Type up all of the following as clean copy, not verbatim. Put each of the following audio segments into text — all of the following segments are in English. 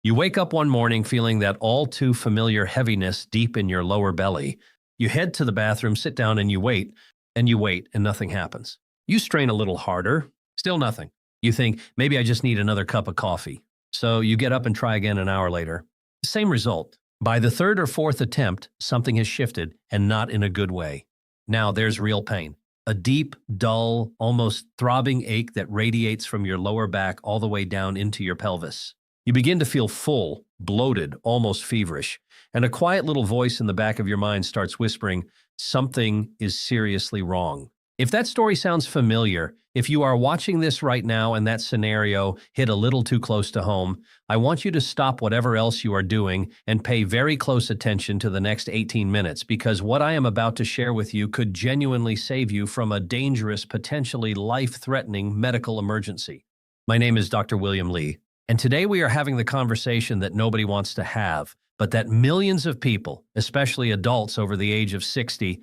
You wake up one morning feeling that all too familiar heaviness deep in your lower belly. You head to the bathroom, sit down, and you wait, and nothing happens. You strain a little harder, still nothing. You think, maybe I just need another cup of coffee. So you get up and try again an hour later. Same result. By the third or fourth attempt, something has shifted, and not in a good way. Now there's real pain. A deep, dull, almost throbbing ache that radiates from your lower back all the way down into your pelvis. You begin to feel full, bloated, almost feverish, and a quiet little voice in the back of your mind starts whispering, something is seriously wrong. If that story sounds familiar, if you are watching this right now and that scenario hit a little too close to home, I want you to stop whatever else you are doing and pay very close attention to the next 18 minutes, because what I am about to share with you could genuinely save you from a dangerous, potentially life-threatening medical emergency. My name is Dr. William Lee, and today we are having the conversation that nobody wants to have, but that millions of people, especially adults over the age of 60,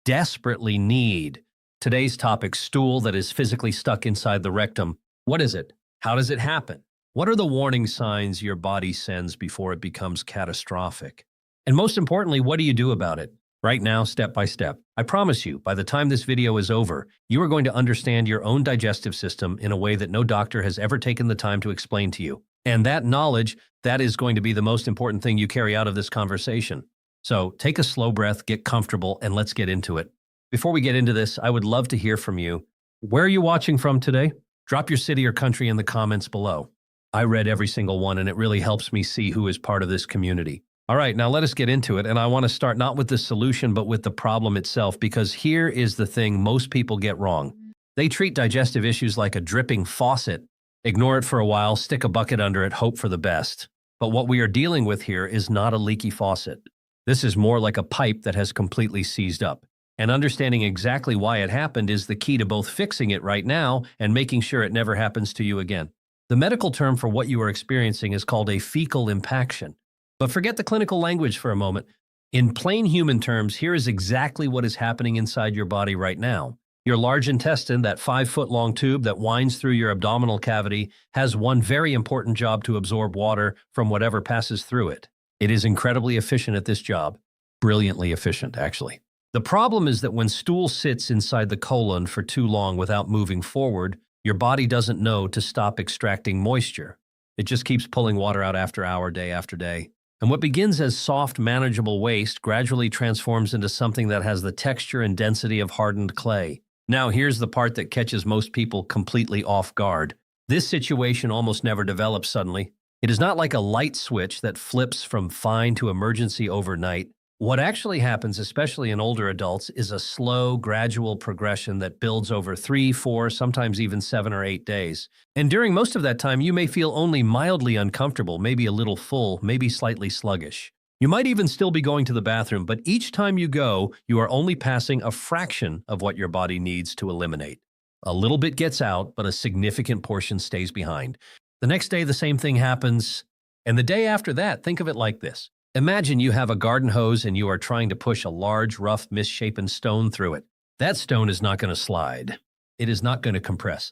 desperately need. Today's topic, stool that is physically stuck inside the rectum. What is it? How does it happen? What are the warning signs your body sends before it becomes catastrophic? And most importantly, what do you do about it? Right now, step by step. I promise you, by the time this video is over, you are going to understand your own digestive system in a way that no doctor has ever taken the time to explain to you. And that knowledge, that is going to be the most important thing you carry out of this conversation. So take a slow breath, get comfortable, and let's get into it. Before we get into this, I would love to hear from you. Where are you watching from today? Drop your city or country in the comments below. I read every single one, and it really helps me see who is part of this community. All right, now let us get into it, and I want to start not with the solution, but with the problem itself, because here is the thing most people get wrong. They treat digestive issues like a dripping faucet. Ignore it for a while, stick a bucket under it, hope for the best. But what we are dealing with here is not a leaky faucet. This is more like a pipe that has completely seized up. And understanding exactly why it happened is the key to both fixing it right now and making sure it never happens to you again. The medical term for what you are experiencing is called a fecal impaction. But forget the clinical language for a moment. In plain human terms, here is exactly what is happening inside your body right now. Your large intestine, that 5-foot-long tube that winds through your abdominal cavity, has one very important job to absorb water from whatever passes through it. It is incredibly efficient at this job. Brilliantly efficient, actually. The problem is that when stool sits inside the colon for too long without moving forward, your body doesn't know to stop extracting moisture. It just keeps pulling water out after hour, day after day. And what begins as soft, manageable waste gradually transforms into something that has the texture and density of hardened clay. Now, here's the part that catches most people completely off guard. This situation almost never develops suddenly. It is not like a light switch that flips from fine to emergency overnight. What actually happens, especially in older adults, is a slow, gradual progression that builds over 3, 4, sometimes even 7 or 8 days. And during most of that time, you may feel only mildly uncomfortable, maybe a little full, maybe slightly sluggish. You might even still be going to the bathroom, but each time you go, you are only passing a fraction of what your body needs to eliminate. A little bit gets out, but a significant portion stays behind. The next day, the same thing happens. And the day after that, think of it like this. Imagine you have a garden hose and you are trying to push a large, rough, misshapen stone through it. That stone is not going to slide. It is not going to compress.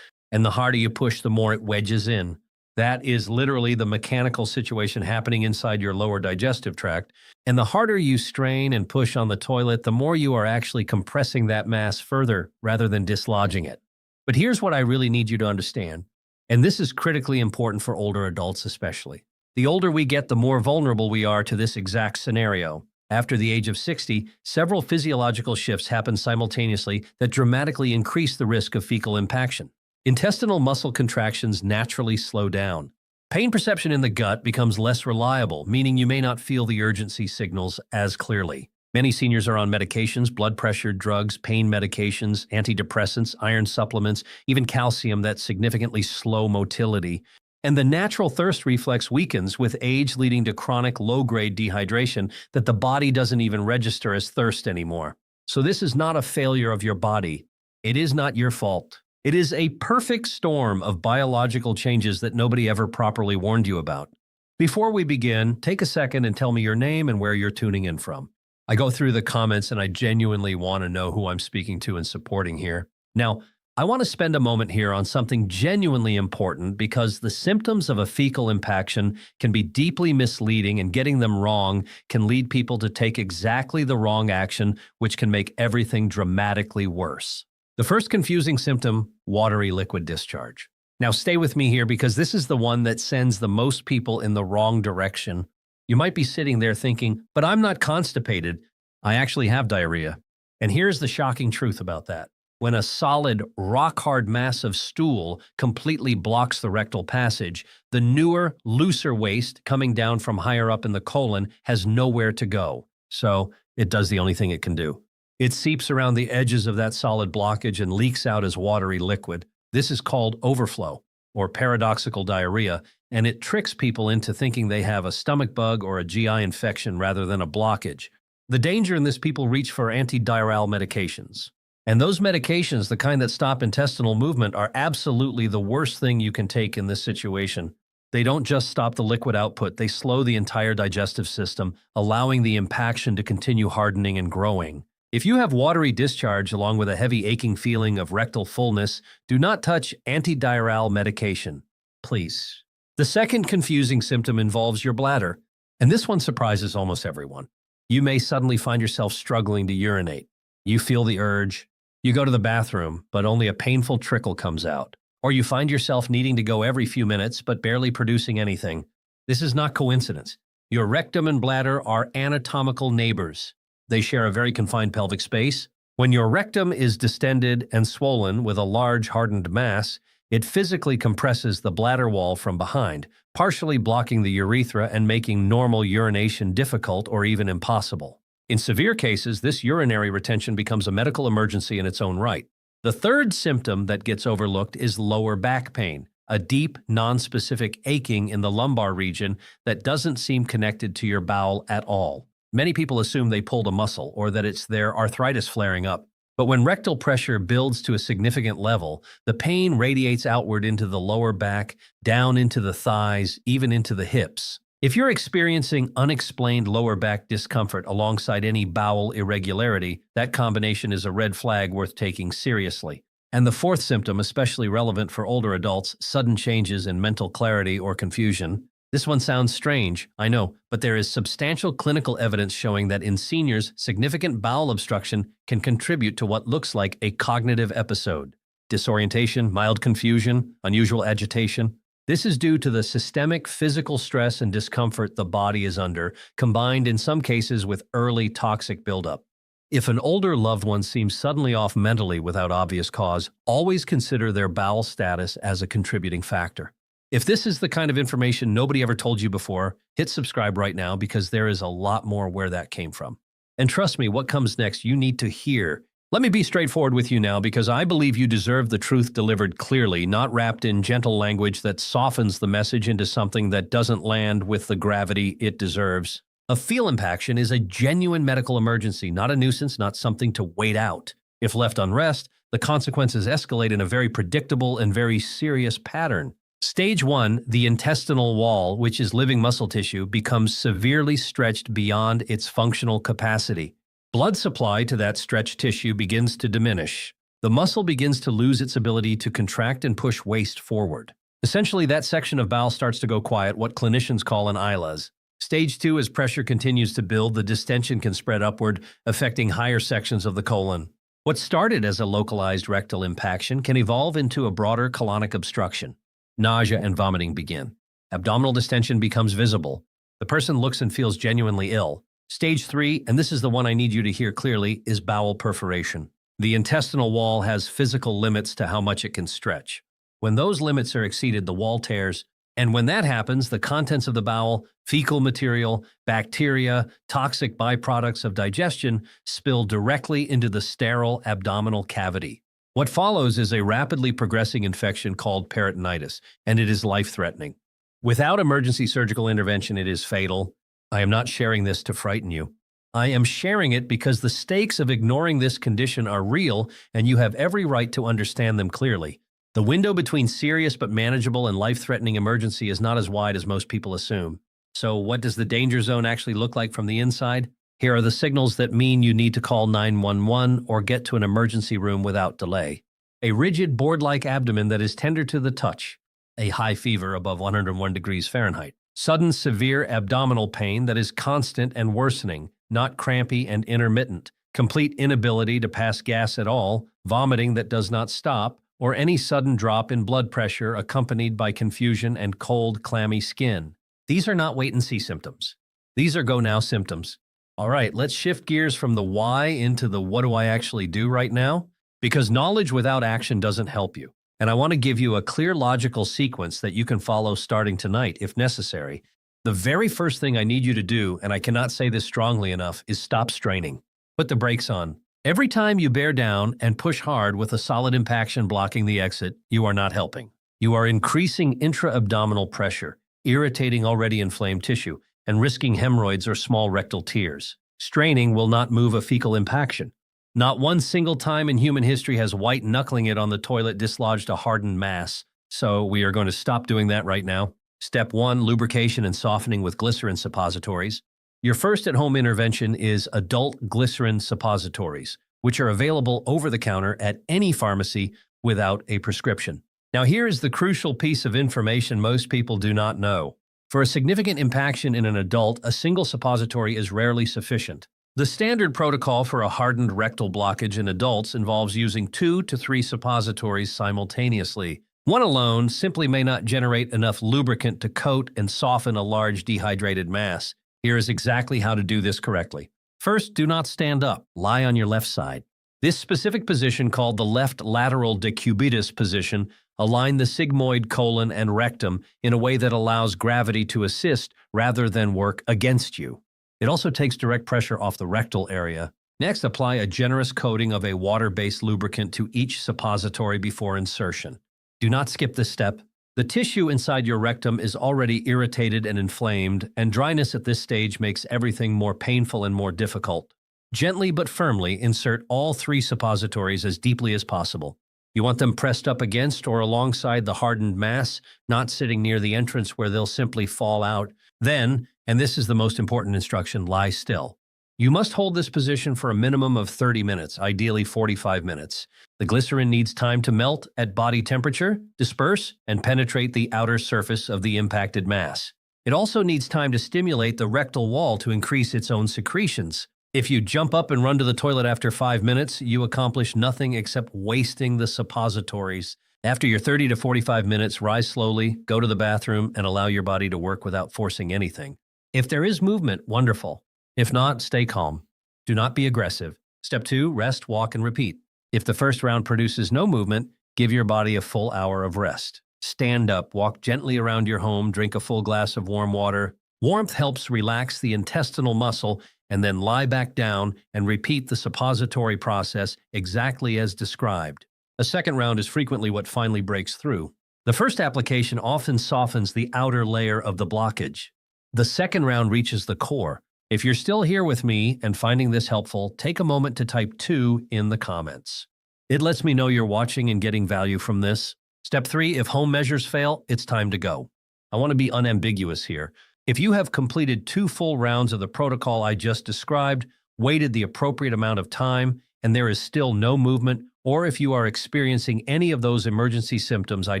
And the harder you push, the more it wedges in. That is literally the mechanical situation happening inside your lower digestive tract. And the harder you strain and push on the toilet, the more you are actually compressing that mass further rather than dislodging it. But here's what I really need you to understand. And this is critically important for older adults especially. The older we get, the more vulnerable we are to this exact scenario. After the age of 60, several physiological shifts happen simultaneously that dramatically increase the risk of fecal impaction. Intestinal muscle contractions naturally slow down. Pain perception in the gut becomes less reliable, meaning you may not feel the urgency signals as clearly. Many seniors are on medications, blood pressure drugs, pain medications, antidepressants, iron supplements, even calcium that significantly slow motility. And the natural thirst reflex weakens with age, leading to chronic low-grade dehydration that the body doesn't even register as thirst anymore. So this is not a failure of your body. It is not your fault. It is a perfect storm of biological changes that nobody ever properly warned you about. Before we begin, take a second and tell me your name and where you're tuning in from. I go through the comments and I genuinely want to know who I'm speaking to and supporting here. Now, I want to spend a moment here on something genuinely important because the symptoms of a fecal impaction can be deeply misleading, and getting them wrong can lead people to take exactly the wrong action, which can make everything dramatically worse. The first confusing symptom, watery liquid discharge. Now stay with me here because this is the one that sends the most people in the wrong direction. You might be sitting there thinking, but I'm not constipated. I actually have diarrhea. And here's the shocking truth about that. When a solid, rock-hard mass of stool completely blocks the rectal passage, the newer, looser waste coming down from higher up in the colon has nowhere to go. So it does the only thing it can do. It seeps around the edges of that solid blockage and leaks out as watery liquid. This is called overflow, or paradoxical diarrhea, and it tricks people into thinking they have a stomach bug or a GI infection rather than a blockage. The danger in this, people reach for antidiarrheal medications. And those medications, the kind that stop intestinal movement, are absolutely the worst thing you can take in this situation. They don't just stop the liquid output, they slow the entire digestive system, allowing the impaction to continue hardening and growing. If you have watery discharge along with a heavy aching feeling of rectal fullness, do not touch antidiarrheal medication, please. The second confusing symptom involves your bladder, and this one surprises almost everyone. You may suddenly find yourself struggling to urinate. You feel the urge. You go to the bathroom, but only a painful trickle comes out. Or you find yourself needing to go every few minutes, but barely producing anything. This is not coincidence. Your rectum and bladder are anatomical neighbors. They share a very confined pelvic space. When your rectum is distended and swollen with a large hardened mass, it physically compresses the bladder wall from behind, partially blocking the urethra and making normal urination difficult or even impossible. In severe cases, this urinary retention becomes a medical emergency in its own right. The third symptom that gets overlooked is lower back pain, a deep, nonspecific aching in the lumbar region that doesn't seem connected to your bowel at all. Many people assume they pulled a muscle or that it's their arthritis flaring up. But when rectal pressure builds to a significant level, the pain radiates outward into the lower back, down into the thighs, even into the hips. If you're experiencing unexplained lower back discomfort alongside any bowel irregularity, that combination is a red flag worth taking seriously. And the fourth symptom, especially relevant for older adults, sudden changes in mental clarity or confusion. This one sounds strange, I know, but there is substantial clinical evidence showing that in seniors, significant bowel obstruction can contribute to what looks like a cognitive episode. Disorientation, mild confusion, unusual agitation. This is due to the systemic physical stress and discomfort the body is under, combined in some cases with early toxic buildup. If an older loved one seems suddenly off mentally without obvious cause, always consider their bowel status as a contributing factor. If this is the kind of information nobody ever told you before, hit subscribe right now because there is a lot more where that came from. And trust me, what comes next you need to hear. Let me be straightforward with you now because I believe you deserve the truth delivered clearly, not wrapped in gentle language that softens the message into something that doesn't land with the gravity it deserves. A fecal impaction is a genuine medical emergency, not a nuisance, not something to wait out. If left unrest, the consequences escalate in a very predictable and very serious pattern. Stage 1, the intestinal wall, which is living muscle tissue, becomes severely stretched beyond its functional capacity. Blood supply to that stretched tissue begins to diminish. The muscle begins to lose its ability to contract and push waste forward. Essentially, that section of bowel starts to go quiet, what clinicians call an ILAS. Stage 2, as pressure continues to build, the distension can spread upward, affecting higher sections of the colon. What started as a localized rectal impaction can evolve into a broader colonic obstruction. Nausea and vomiting begin. Abdominal distension becomes visible. The person looks and feels genuinely ill. Stage 3, and this is the one I need you to hear clearly, is bowel perforation. The intestinal wall has physical limits to how much it can stretch. When those limits are exceeded, the wall tears, and when that happens, the contents of the bowel, fecal material, bacteria, toxic byproducts of digestion spill directly into the sterile abdominal cavity. What follows is a rapidly progressing infection called peritonitis, and it is life-threatening. Without emergency surgical intervention, it is fatal. I am not sharing this to frighten you. I am sharing it because the stakes of ignoring this condition are real, and you have every right to understand them clearly. The window between serious but manageable and life-threatening emergency is not as wide as most people assume. So what does the danger zone actually look like from the inside? Here are the signals that mean you need to call 911 or get to an emergency room without delay. a rigid board-like abdomen that is tender to the touch, a high fever above 101 degrees Fahrenheit, sudden severe abdominal pain that is constant and worsening, not crampy and intermittent, complete inability to pass gas at all, vomiting that does not stop, or any sudden drop in blood pressure accompanied by confusion and cold, clammy skin. These are not wait-and-see symptoms. These are go-now symptoms. All right, let's shift gears from the why into the what do I actually do right now? Because knowledge without action doesn't help you. And I want to give you a clear logical sequence that you can follow starting tonight if necessary. The very first thing I need you to do, and I cannot say this strongly enough, is stop straining. Put the brakes on. Every time you bear down and push hard with a solid impaction blocking the exit, you are not helping. You are increasing intra-abdominal pressure, irritating already inflamed tissue, and risking hemorrhoids or small rectal tears. Straining will not move a fecal impaction. Not one single time in human history has white-knuckling it on the toilet dislodged a hardened mass, so we are going to stop doing that right now. Step 1, lubrication and softening with glycerin suppositories. Your first at-home intervention is adult glycerin suppositories, which are available over the counter at any pharmacy without a prescription. Now here is the crucial piece of information most people do not know. For a significant impaction in an adult, a single suppository is rarely sufficient. The standard protocol for a hardened rectal blockage in adults involves using 2 to 3 suppositories simultaneously. One alone simply may not generate enough lubricant to coat and soften a large dehydrated mass. Here is exactly how to do this correctly. First, do not stand up. Lie on your left side. This specific position, called the left lateral decubitus position, align the sigmoid colon and rectum in a way that allows gravity to assist rather than work against you. It also takes direct pressure off the rectal area. Next, apply a generous coating of a water-based lubricant to each suppository before insertion. Do not skip this step. The tissue inside your rectum is already irritated and inflamed, and dryness at this stage makes everything more painful and more difficult. Gently but firmly insert all 3 suppositories as deeply as possible. You want them pressed up against or alongside the hardened mass, not sitting near the entrance where they'll simply fall out. Then, and this is the most important instruction, lie still. You must hold this position for a minimum of 30 minutes, ideally 45 minutes. The glycerin needs time to melt at body temperature, disperse, and penetrate the outer surface of the impacted mass. It also needs time to stimulate the rectal wall to increase its own secretions. If you jump up and run to the toilet after 5 minutes, you accomplish nothing except wasting the suppositories. After your 30 to 45 minutes, rise slowly, go to the bathroom, and allow your body to work without forcing anything. If there is movement, wonderful. If not, stay calm. Do not be aggressive. Step 2, rest, walk, and repeat. If the first round produces no movement, give your body a full hour of rest. Stand up, walk gently around your home, drink a full glass of warm water. Warmth helps relax the intestinal muscle, and then lie back down and repeat the suppository process exactly as described. A second round is frequently what finally breaks through. The first application often softens the outer layer of the blockage. The second round reaches the core. If you're still here with me and finding this helpful, take a moment to type 2 in the comments. It lets me know you're watching and getting value from this. Step 3, if home measures fail, it's time to go. I want to be unambiguous here. If you have completed 2 full rounds of the protocol I just described, waited the appropriate amount of time, and there is still no movement, or if you are experiencing any of those emergency symptoms I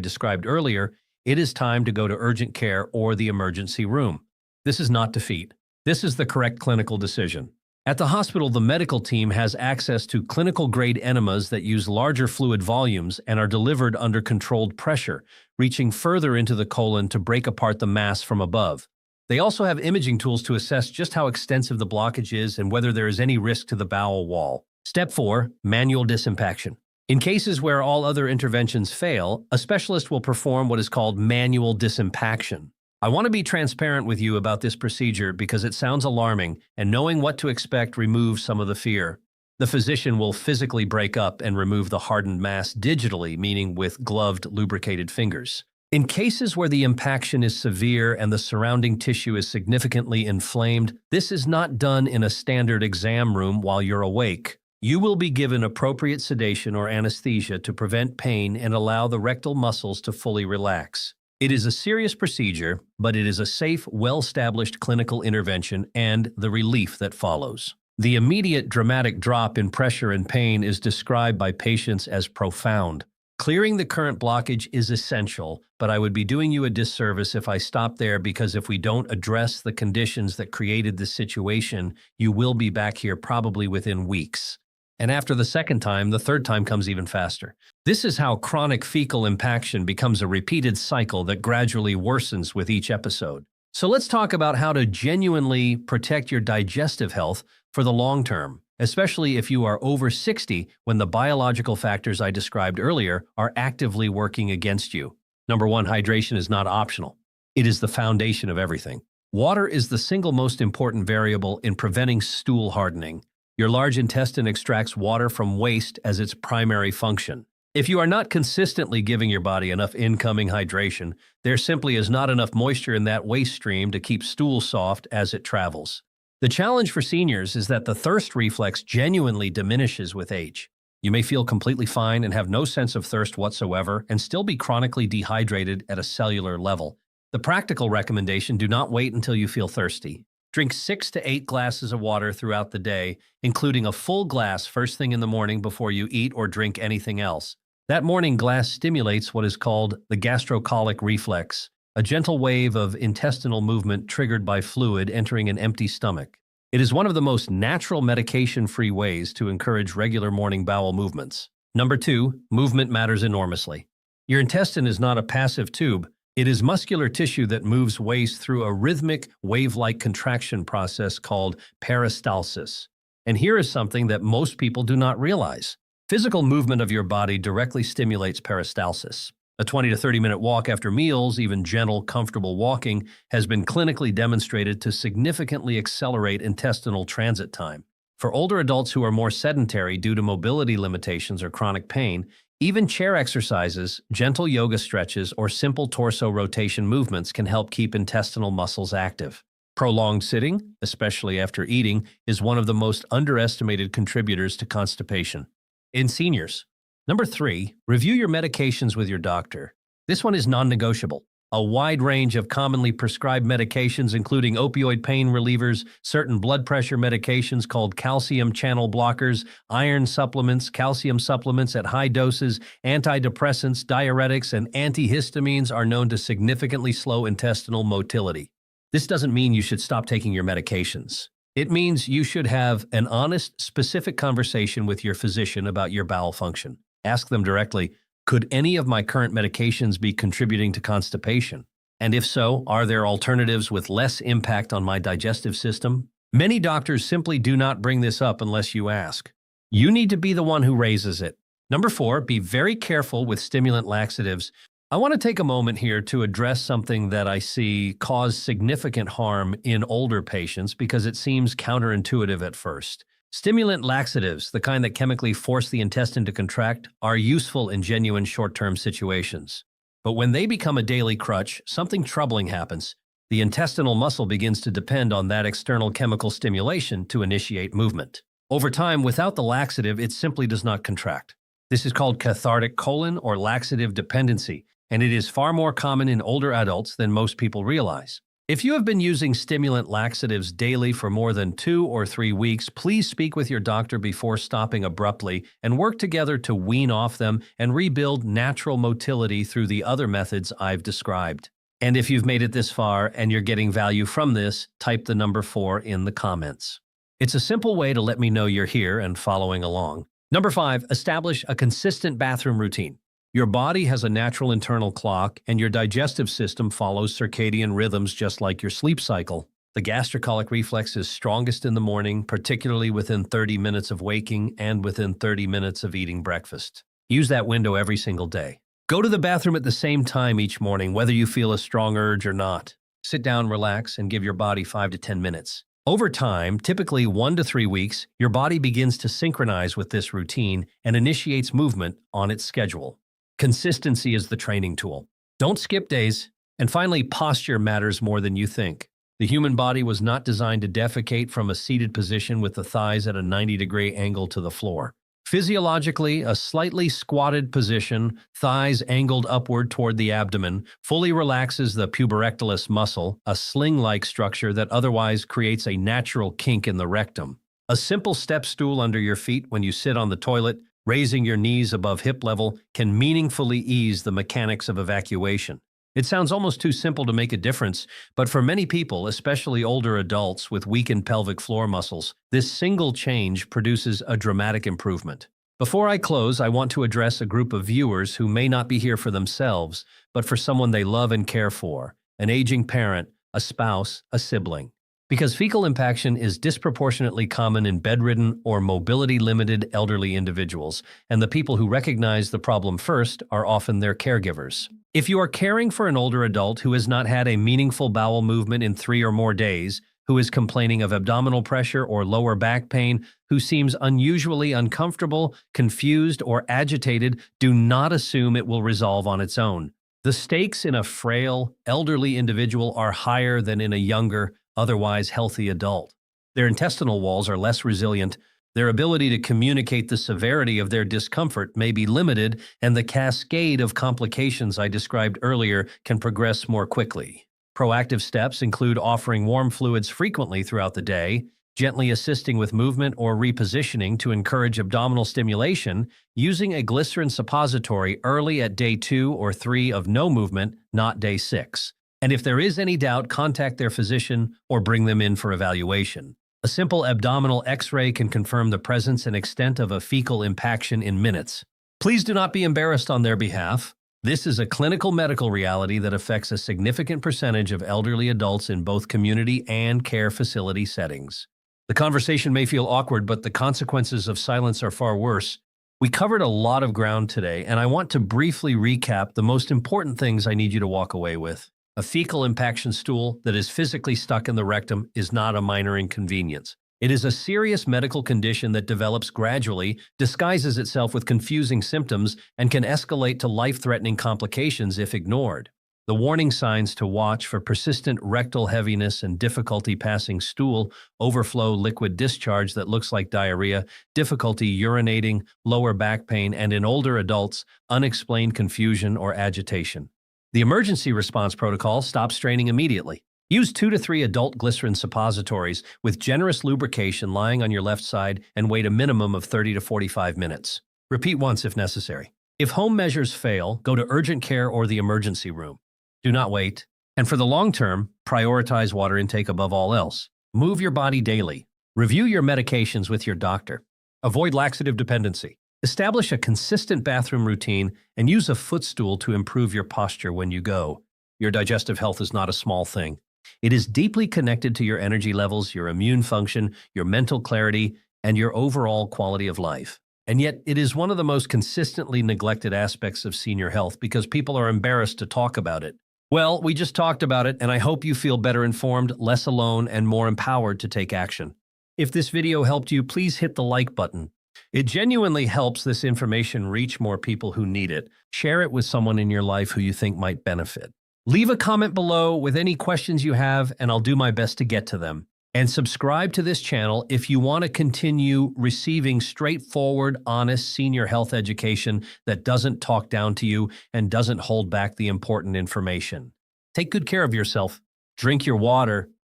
described earlier, it is time to go to urgent care or the emergency room. This is not defeat. This is the correct clinical decision. At the hospital, the medical team has access to clinical-grade enemas that use larger fluid volumes and are delivered under controlled pressure, reaching further into the colon to break apart the mass from above. They also have imaging tools to assess just how extensive the blockage is and whether there is any risk to the bowel wall. Step 4, manual disimpaction. In cases where all other interventions fail, a specialist will perform what is called manual disimpaction. I want to be transparent with you about this procedure because it sounds alarming, and knowing what to expect removes some of the fear. The physician will physically break up and remove the hardened mass digitally, meaning with gloved, lubricated fingers. In cases where the impaction is severe and the surrounding tissue is significantly inflamed, this is not done in a standard exam room while you're awake. You will be given appropriate sedation or anesthesia to prevent pain and allow the rectal muscles to fully relax. It is a serious procedure, but it is a safe, well-established clinical intervention and the relief that follows. The immediate dramatic drop in pressure and pain is described by patients as profound. Clearing the current blockage is essential, but I would be doing you a disservice if I stopped there, because if we don't address the conditions that created this situation, you will be back here probably within weeks. And after the second time, the third time comes even faster. This is how chronic fecal impaction becomes a repeated cycle that gradually worsens with each episode. So let's talk about how to genuinely protect your digestive health for the long term, especially if you are over 60 when the biological factors I described earlier are actively working against you. Number one, hydration is not optional. It is the foundation of everything. Water is the single most important variable in preventing stool hardening. Your large intestine extracts water from waste as its primary function. If you are not consistently giving your body enough incoming hydration, there simply is not enough moisture in that waste stream to keep stool soft as it travels. The challenge for seniors is that the thirst reflex genuinely diminishes with age. You may feel completely fine and have no sense of thirst whatsoever and still be chronically dehydrated at a cellular level. The practical recommendation: do not wait until you feel thirsty. Drink 6 to 8 glasses of water throughout the day, including a full glass first thing in the morning before you eat or drink anything else. That morning glass stimulates what is called the gastrocolic reflex, a gentle wave of intestinal movement triggered by fluid entering an empty stomach. It is one of the most natural medication-free ways to encourage regular morning bowel movements. Number 2, movement matters enormously. Your intestine is not a passive tube. It is muscular tissue that moves waste through a rhythmic, wave-like contraction process called peristalsis. And here is something that most people do not realize. Physical movement of your body directly stimulates peristalsis. A 20 to 30-minute walk after meals, even gentle, comfortable walking, has been clinically demonstrated to significantly accelerate intestinal transit time. For older adults who are more sedentary due to mobility limitations or chronic pain, even chair exercises, gentle yoga stretches, or simple torso rotation movements can help keep intestinal muscles active. Prolonged sitting, especially after eating, is one of the most underestimated contributors to constipation in seniors. Number 3, review your medications with your doctor. This one is non-negotiable. A wide range of commonly prescribed medications, including opioid pain relievers, certain blood pressure medications called calcium channel blockers, iron supplements, calcium supplements at high doses, antidepressants, diuretics, and antihistamines are known to significantly slow intestinal motility. This doesn't mean you should stop taking your medications. It means you should have an honest, specific conversation with your physician about your bowel function. Ask them directly, could any of my current medications be contributing to constipation? And if so, are there alternatives with less impact on my digestive system? Many doctors simply do not bring this up unless you ask. You need to be the one who raises it. Number 4, be very careful with stimulant laxatives. I want to take a moment here to address something that I see cause significant harm in older patients because it seems counterintuitive at first. Stimulant laxatives, the kind that chemically force the intestine to contract, are useful in genuine short-term situations. But when they become a daily crutch, something troubling happens. The intestinal muscle begins to depend on that external chemical stimulation to initiate movement. Over time, without the laxative, it simply does not contract. This is called cathartic colon or laxative dependency, and it is far more common in older adults than most people realize. If you have been using stimulant laxatives daily for more than 2 or 3 weeks, please speak with your doctor before stopping abruptly and work together to wean off them and rebuild natural motility through the other methods I've described. And if you've made it this far and you're getting value from this, type the number 4 in the comments. It's a simple way to let me know you're here and following along. Number 5, establish a consistent bathroom routine. Your body has a natural internal clock, and your digestive system follows circadian rhythms just like your sleep cycle. The gastrocolic reflex is strongest in the morning, particularly within 30 minutes of waking and within 30 minutes of eating breakfast. Use that window every single day. Go to the bathroom at the same time each morning, whether you feel a strong urge or not. Sit down, relax, and give your body 5 to 10 minutes. Over time, typically 1 to 3 weeks, your body begins to synchronize with this routine and initiates movement on its schedule. Consistency is the training tool. Don't skip days. And finally, posture matters more than you think. The human body was not designed to defecate from a seated position with the thighs at a 90-degree angle to the floor. Physiologically, a slightly squatted position, thighs angled upward toward the abdomen, fully relaxes the puborectalis muscle, a sling-like structure that otherwise creates a natural kink in the rectum. A simple step stool under your feet when you sit on the toilet, Raising your knees above hip level can meaningfully ease the mechanics of evacuation. It sounds almost too simple to make a difference, but for many people, especially older adults with weakened pelvic floor muscles, this single change produces a dramatic improvement. Before I close, I want to address a group of viewers who may not be here for themselves, but for someone they love and care for, an aging parent, a spouse, a sibling. Because fecal impaction is disproportionately common in bedridden or mobility-limited elderly individuals, and the people who recognize the problem first are often their caregivers. If you are caring for an older adult who has not had a meaningful bowel movement in 3 or more days, who is complaining of abdominal pressure or lower back pain, who seems unusually uncomfortable, confused, or agitated, do not assume it will resolve on its own. The stakes in a frail, elderly individual are higher than in a younger, otherwise healthy adult. Their intestinal walls are less resilient, their ability to communicate the severity of their discomfort may be limited, and the cascade of complications I described earlier can progress more quickly. Proactive steps include offering warm fluids frequently throughout the day, gently assisting with movement or repositioning to encourage abdominal stimulation, using a glycerin suppository early at day 2 or 3 of no movement, not day 6. And if there is any doubt, contact their physician or bring them in for evaluation. A simple abdominal X-ray can confirm the presence and extent of a fecal impaction in minutes. Please do not be embarrassed on their behalf. This is a clinical medical reality that affects a significant percentage of elderly adults in both community and care facility settings. The conversation may feel awkward, but the consequences of silence are far worse. We covered a lot of ground today, and I want to briefly recap the most important things I need you to walk away with. A fecal impaction stool that is physically stuck in the rectum is not a minor inconvenience. It is a serious medical condition that develops gradually, disguises itself with confusing symptoms, and can escalate to life-threatening complications if ignored. The warning signs to watch for: persistent rectal heaviness and difficulty passing stool, overflow liquid discharge that looks like diarrhea, difficulty urinating, lower back pain, and in older adults, unexplained confusion or agitation. The emergency response protocol: stop straining immediately. Use 2 to 3 adult glycerin suppositories with generous lubrication lying on your left side and wait a minimum of 30 to 45 minutes. Repeat once if necessary. If home measures fail, go to urgent care or the emergency room. Do not wait. And for the long term, prioritize water intake above all else. Move your body daily. Review your medications with your doctor. Avoid laxative dependency. Establish a consistent bathroom routine and use a footstool to improve your posture when you go. Your digestive health is not a small thing. It is deeply connected to your energy levels, your immune function, your mental clarity, and your overall quality of life. And yet, it is one of the most consistently neglected aspects of senior health because people are embarrassed to talk about it. Well, we just talked about it, and I hope you feel better informed, less alone, and more empowered to take action. If this video helped you, please hit the like button. It genuinely helps this information reach more people who need it. Share it with someone in your life who you think might benefit. Leave a comment below with any questions you have, and I'll do my best to get to them. And subscribe to this channel if you want to continue receiving straightforward, honest senior health education that doesn't talk down to you and doesn't hold back the important information. Take good care of yourself. Drink your water.